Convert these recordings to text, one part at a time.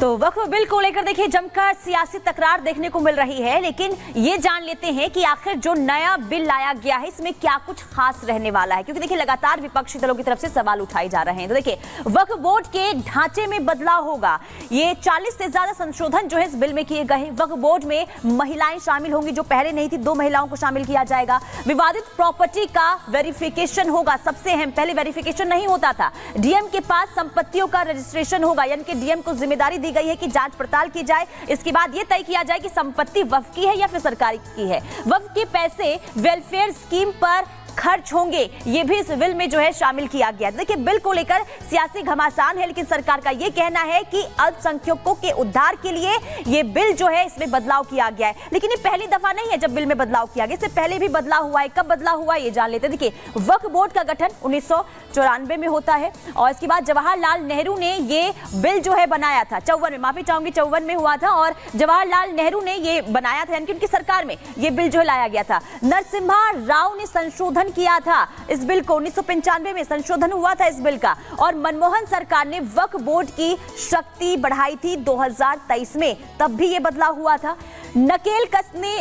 तो वक्फ बिल को लेकर देखिए जमकर सियासी तकरार देखने को मिल रही है, लेकिन ये जान लेते हैं कि आखिर जो नया बिल लाया गया है इसमें क्या कुछ खास रहने वाला है, क्योंकि देखिए लगातार विपक्षी दलों की तरफ से सवाल उठाए जा रहे हैं। तो देखिए वक्फ बोर्ड के ढांचे में बदलाव होगा। ये 40 से ज्यादा संशोधन जो है इस बिल में किए गए हैं। वक्फ बोर्ड में महिलाएं शामिल होंगी जो पहले नहीं थी, 2 महिलाओं को शामिल किया जाएगा। विवादित प्रॉपर्टी का वेरिफिकेशन होगा। सबसे अहम, पहले वेरिफिकेशन नहीं होता था, डीएम के पास संपत्तियों का रजिस्ट्रेशन होगा, यानी कि डीएम को जिम्मेदारी दी गई है कि जांच पड़ताल की जाए। इसके बाद यह तय किया जाए कि संपत्ति वक्फ की है या फिर सरकारी की है। वक्फ के पैसे वेलफेयर स्कीम पर खर्च होंगे, ये भी इस बिल में जो है शामिल किया गया। देखिए बिल को लेकर सियासी घमासान है, लेकिन सरकार का ये कहना है कि अल्पसंख्यकों के उद्धार के लिए ये बिल जो है इसमें बदलाव किया गया है। लेकिन ये पहली दफा नहीं है जब बिल में बदलाव किया गया, इससे पहले भी बदलाव हुआ है। कब बदलाव हुआ ये जान लेते हैं। देखिए वक्फ बोर्ड का गठन 1994 में होता है और इसके बाद जवाहरलाल नेहरू ने ये बिल जो है बनाया था। 54 में, माफी चाहूंगी, 54 में हुआ था और जवाहरलाल नेहरू ने ये बनाया था, यानी कि उनकी सरकार में ये बिल जो है लाया गया था। नरसिम्हा राव ने संशोधन किया था इस बिल को, 1995 में संशोधन हुआ था इस बिल का। और मनमोहन सरकार ने वक्फ बोर्ड की शक्ति बढ़ाई थी 2023 में, तब भी यह बदलाव हुआ था। नकेल कसने,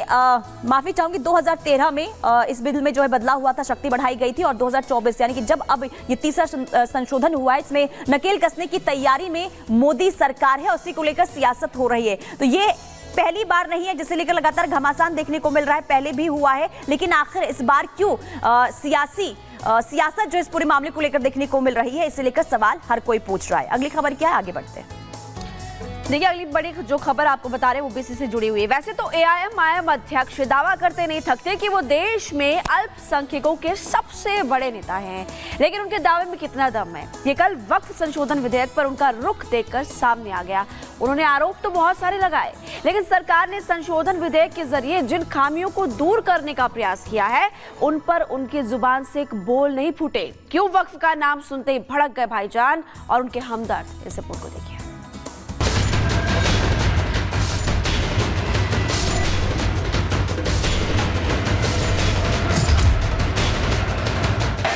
माफी चाहूंगी, 2013 में इस बिल में जो है बदलाव हुआ था, शक्ति बढ़ाई गई थी। और 2024 यानी कि जब अब ये तीसरा संशोधन हुआ है, इसमें नकेल कसने की तैयारी में मोदी सरकार है, उसी को लेकर सियासत हो रही है। तो ये पहली बार नहीं है जिसे लेकर लगातार घमासान देखने को मिल रहा है, पहले भी हुआ है, लेकिन आखिर इस बार क्यों सियासत जो इस पूरे मामले को लेकर देखने को मिल रही है, इसे लेकर सवाल हर कोई पूछ रहा है। अगली खबर क्या है, आगे बढ़ते हैं। देखिए अगली बड़ी जो खबर आपको बता रहे हैं वो भी इसी से जुड़ी हुई है। वैसे तो एआईएम अध्यक्ष दावा करते नहीं थकते कि वो देश में अल्पसंख्यकों के सबसे बड़े नेता हैं, लेकिन उनके दावे में कितना दम है ये कल वक्फ संशोधन विधेयक पर उनका रुख देखकर सामने आ गया। उन्होंने आरोप तो बहुत सारे लगाए, लेकिन सरकार ने संशोधन विधेयक के जरिए जिन खामियों को दूर करने का प्रयास किया है उन पर उनकी जुबान से एक बोल नहीं फूटे। क्यों वक्फ का नाम सुनते ही भड़क गए भाईजान और उनके हमदर्द, इस रिपोर्ट को देखिए।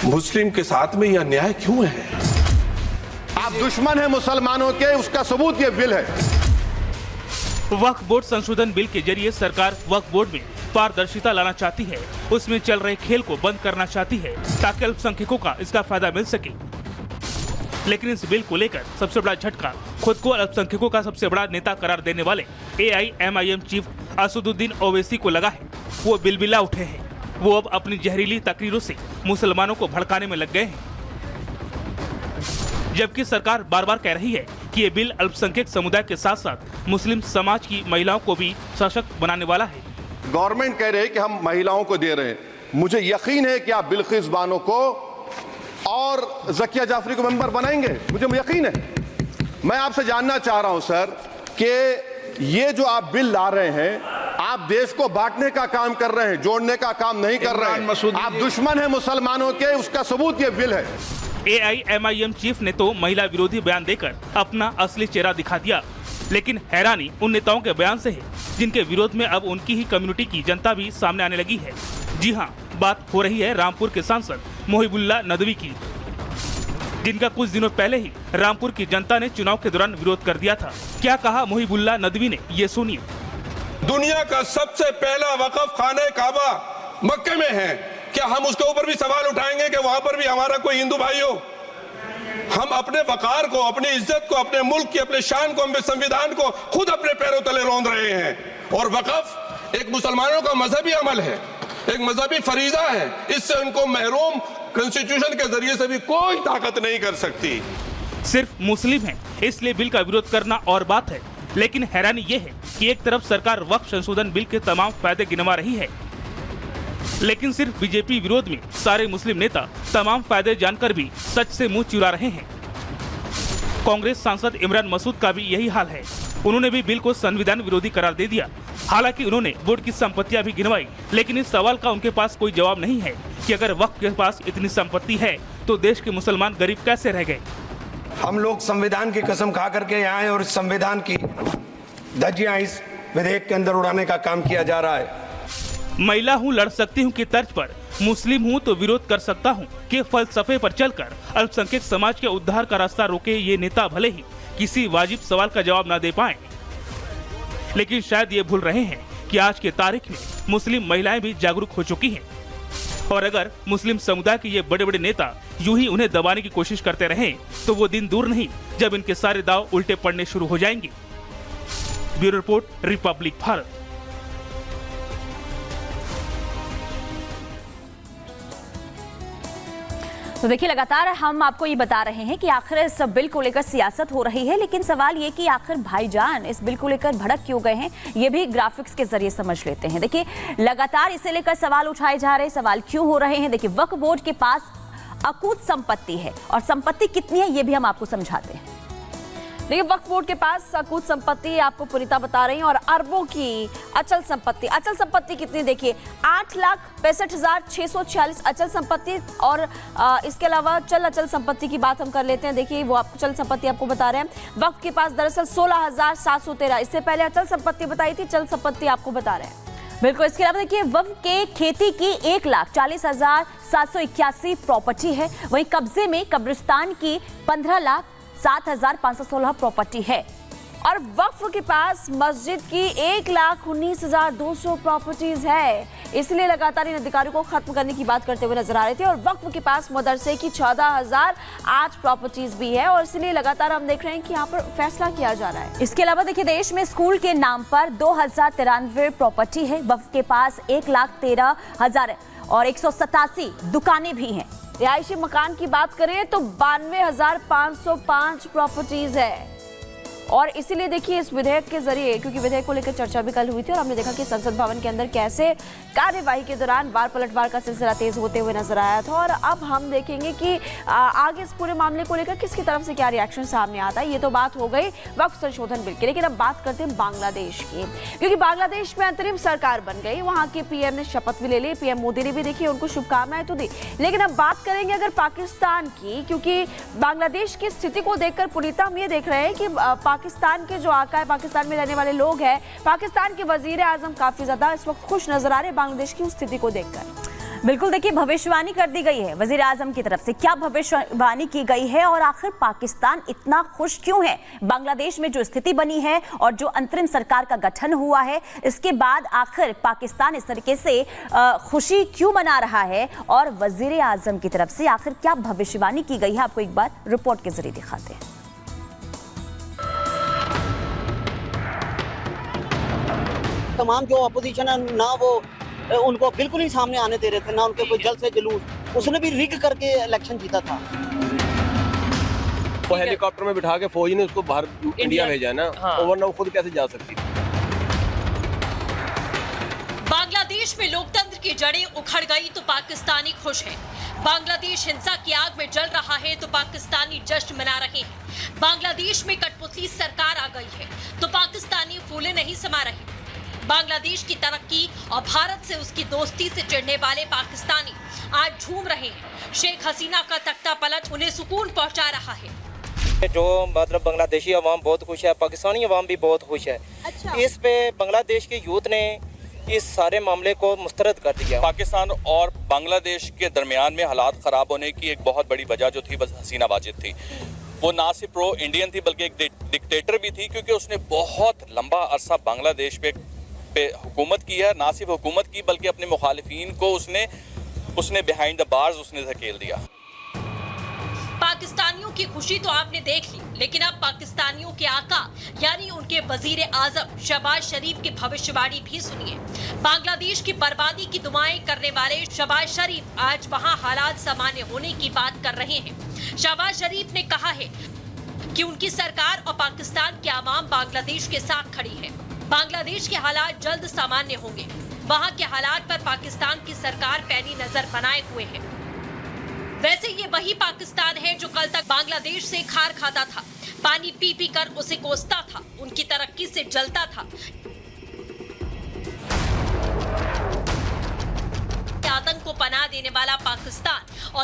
मुस्लिम के साथ में यह अन्याय क्यों है? आप दुश्मन हैं मुसलमानों के, उसका सबूत ये बिल है। वक्फ बोर्ड संशोधन बिल के जरिए सरकार वक्फ बोर्ड में पारदर्शिता लाना चाहती है, उसमें चल रहे खेल को बंद करना चाहती है ताकि अल्पसंख्यकों का इसका फायदा मिल सके। लेकिन इस बिल को लेकर सबसे बड़ा झटका खुद को अल्पसंख्यकों का सबसे बड़ा नेता करार देने वाले एआईएमआईएम चीफ असदुद्दीन ओवैसी को लगा है। वो बिलबिला उठे हैं। वो अब अपनी जहरीली तकरीरों से मुसलमानों को भड़काने में लग गए हैं, जबकि सरकार बार बार कह रही है कि ये बिल अल्पसंख्यक समुदाय के साथ साथ मुस्लिम समाज की महिलाओं को भी सशक्त बनाने वाला है। गवर्नमेंट कह रही है कि हम महिलाओं को दे रहे हैं। मुझे यकीन है कि आप बिल्किस बानो को और ज़किया जाफरी को मेंबर बनाएंगे, मुझे यकीन है। मैं आपसे जानना चाह रहा हूं सर कि ये जो आप बिल ला रहे हैं, आप देश को बांटने का काम कर रहे हैं, जोड़ने का काम नहीं कर रहे हैं। आप दुश्मन हैं मुसलमानों के, उसका सबूत ये बिल है। एआईएमआईएम चीफ ने तो महिला विरोधी बयान देकर अपना असली चेहरा दिखा दिया, लेकिन हैरानी उन नेताओं के बयान से है जिनके विरोध में अब उनकी ही कम्युनिटी की जनता भी सामने आने लगी है। जी हाँ, बात हो रही है रामपुर के सांसद मोहिबुल्लाह नदवी की, जिनका कुछ दिनों पहले ही रामपुर की जनता ने चुनाव के दौरान विरोध कर दिया था। क्या कहा मोहिबुल्लाह नदवी ने, ये सुनिए। दुनिया का सबसे पहला वक़फ़ खाने काबा मक्के में है, क्या हम उसके ऊपर भी सवाल उठाएंगे कि वहां पर भी हमारा कोई हिंदू भाई हो? हम अपने वकार को, अपनी इज्जत को, अपने मुल्क की, अपने शान को, अपने संविधान को खुद अपने पैरों तले रौंद रहे हैं। और वक़फ़ एक मुसलमानों का मजहबी अमल है, एक मजहबी फरीजा है। इससे उनको महरूम कॉन्स्टिट्यूशन के जरिए से भी कोई ताकत नहीं कर सकती। सिर्फ मुस्लिम है इसलिए बिल का विरोध करना और बात है, लेकिन हैरानी ये है कि एक तरफ सरकार वक्फ संशोधन बिल के तमाम फायदे गिनवा रही है, लेकिन सिर्फ बीजेपी विरोध में सारे मुस्लिम नेता तमाम फायदे जानकर भी सच से मुंह चुरा रहे हैं। कांग्रेस सांसद इमरान मसूद का भी यही हाल है। उन्होंने भी बिल को संविधान विरोधी करार दे दिया। हालांकि उन्होंने बोर्ड की संपत्तियां भी गिनवाई, लेकिन इस सवाल का उनके पास कोई जवाब नहीं है कि अगर वक्फ के पास इतनी संपत्ति है तो देश के मुसलमान गरीब कैसे रह गए। हम लोग संविधान की कसम खा करके यहाँ आए और इस संविधान की धज्जियां इस विधेयक के अंदर उड़ाने का काम किया जा रहा है। महिला हूँ लड़ सकती हूँ की तर्ज पर मुस्लिम हूँ तो विरोध कर सकता हूँ के फलसफे पर चलकर अल्पसंख्यक समाज के उद्धार का रास्ता रोके ये नेता भले ही किसी वाजिब सवाल का जवाब ना दे पाए। लेकिन शायद ये भूल रहे हैं कि आज के तारीख में मुस्लिम महिलाएं भी जागरूक हो चुकी हैं और अगर मुस्लिम समुदाय के ये बड़े बड़े नेता यूं ही उन्हें दबाने की कोशिश करते रहें तो वो दिन दूर नहीं जब इनके सारे दांव उल्टे पड़ने शुरू हो जाएंगे। Bureau report, Republic Bharat. तो देखिए, लगातार हम आपको ये बता रहे हैं कि आखिर इस बिल को लेकर सियासत हो रही है, लेकिन सवाल ये कि आखिर भाईजान इस बिल को लेकर भड़क क्यों गए हैं, ये भी ग्राफिक्स के जरिए समझ लेते हैं। देखिए, लगातार इसे लेकर सवाल उठाए जा रहे हैं, सवाल क्यों हो रहे हैं। देखिए, वक्फ बोर्ड के पास अकूत संपत्ति है और संपत्ति कितनी है ये भी हम आपको समझाते हैं। देखिए, वक्फ बोर्ड के पास अकूत संपत्ति आपको पुनीता बता रही हैं और अरबों की अचल संपत्ति कितनी, देखिए 8,65,646 अचल संपत्ति और इसके अलावा चल अचल संपत्ति की बात हम कर लेते हैं। देखिए, वो आपको चल संपत्ति आपको बता रहे हैं। वक्फ के पास दरअसल 16,713, इससे पहले अचल संपत्ति बताई थी, चल संपत्ति आपको बता रहे हैं। बिल्कुल। इसके अलावा देखिए, वक्फ के खेती की 1,40,781 प्रॉपर्टी है, वहीं कब्जे में कब्रिस्तान की 15,07,516 प्रॉपर्टी है और वक्फ के पास मस्जिद की 1,19,200 प्रॉपर्टीज है। इसलिए लगातार इन अधिकारियों को खत्म करने की बात करते हुए नजर आ रहे थे और वक्फ के पास मदरसे की 14,008 प्रॉपर्टीज भी है और इसलिए लगातार हम देख रहे हैं कि यहाँ पर फैसला किया जा रहा है। इसके अलावा देखिए, देश में स्कूल के नाम पर 2,093 प्रॉपर्टी है, वक्फ के पास 1,13,000 और 187 दुकानें भी हैं। रिहायशी मकान की बात करें तो 92,505 प्रॉपर्टीज है और इसीलिए देखिए इस विधेयक के जरिए, क्योंकि विधेयक को लेकर चर्चा भी कल हुई थी और हमने देखा कि संसद भवन के अंदर कैसे कार्यवाही के दौरान वार पलटवार का सिलसिला तेज होते हुए नजर आया था और अब हम देखेंगे कि आगे इस पूरे मामले को लेकर किसकी तरफ से क्या रिएक्शन सामने आता है। ये तो बात हो गई वक्फ संशोधन बिल की, लेकिन अब बात करते हैं बांग्लादेश की, क्योंकि बांग्लादेश में अंतरिम सरकार बन गई। वहां के पीएम ने शपथ भी ले ली, पीएम मोदी ने भी देखिए उनको शुभकामनाएं तो दी। लेकिन अब बात करेंगे अगर पाकिस्तान की, क्योंकि बांग्लादेश की स्थिति को देखकर पुनीता हम ये देख रहे हैं कि पाकिस्तान के जो आका है, पाकिस्तान में रहने वाले लोग हैं, पाकिस्तान के वजीर आजम काफी ज्यादा इस वक्त खुश नजर आ रहे हैं बांग्लादेश की स्थिति को देखकर। बिल्कुल। देखिए, भविष्यवाणी कर दी गई है वजीर आजम की तरफ से, क्या भविष्यवाणी की गई है और आखिर पाकिस्तान इतना खुश क्यों है बांग्लादेश में जो स्थिति बनी है और जो अंतरिम सरकार का गठन हुआ है, इसके बाद आखिर पाकिस्तान इस तरीके से खुशी क्यों मना रहा है और वजीर आजम की तरफ से आखिर क्या भविष्यवाणी की गई है, आपको एक बार रिपोर्ट के जरिए दिखाते हैं। तमाम जो अपोजिशन है ना, वो उनको बिल्कुल ही सामने आने दे रहे थे, ना उनके कोई जल से जुलूस। उसने भी रिग करके इलेक्शन जीता था। वो हेलीकॉप्टर में बिठा के फौज ने उसको बाहर इंडिया भेजा है ना, वरना वो खुद कैसे जा सकती। बांग्लादेश में लोकतंत्र की जड़ें उखड़ गई तो पाकिस्तानी खुश हैं। बांग्लादेश हिंसा की आग में जल रहा है तो पाकिस्तानी जश्न मना रहे हैं। बांग्लादेश में कठपुतली सरकार आ गई है तो पाकिस्तानी फूले नहीं समा रहे। बांग्लादेश की तरक्की और भारत से उसकी दोस्ती से चिढ़ने वाले पाकिस्तानी आज झूम रहे हैं। शेख हसीना का तख्ता पलट उन्हें सुकून पहुंचा रहा है। जो मतलब बांग्लादेशी अवाम बहुत खुश है, पाकिस्तानी अवाम भी बहुत खुश है। अच्छा। इस पे बांग्लादेश के यूथ ने इस सारे मामले को मुस्तरद कर दिया। पाकिस्तान और बांग्लादेश के दरमियान में हालात ख़राब होने की एक बहुत बड़ी वजह जो थी बस हसीना वाजिद थी। वो ना सिर्फ प्रो इंडियन थी बल्कि एक डिक्टेटर भी थी, क्योंकि उसने बहुत लंबा अरसा बांग्लादेश पे हुकूमत की है। ना सिर्फ हुकूमत की बल्कि अपने मुखालिफिन को उसने बिहाइंड द बार्स उसने धकेल दिया। पाकिस्तानियों की खुशी तो आपने देख ली, लेकिन अब पाकिस्तानियों के आका यानी उनके वजीर आजम शहबाज शरीफ की भविष्यवाणी भी सुनिए। बांग्लादेश की बर्बादी की दुआएं करने वाले शहबाज शरीफ आज वहां हालात सामान्य होने की बात कर रहे हैं। शहबाज शरीफ ने कहा है कि उनकी सरकार और पाकिस्तान के आवाम बांग्लादेश के साथ खड़ी है। बांग्लादेश के हालात जल्द सामान्य होंगे। वहां के हालात पर पाकिस्तान की सरकार पैनी नजर बनाए हुए है। वैसे ये वही पाकिस्तान है जो कल तक बांग्लादेश से खार खाता था, पानी पी पी कर उसे कोसता था, उनकी तरक्की से जलता था। आतंक को पनाह देने वाला पाकिस्तान और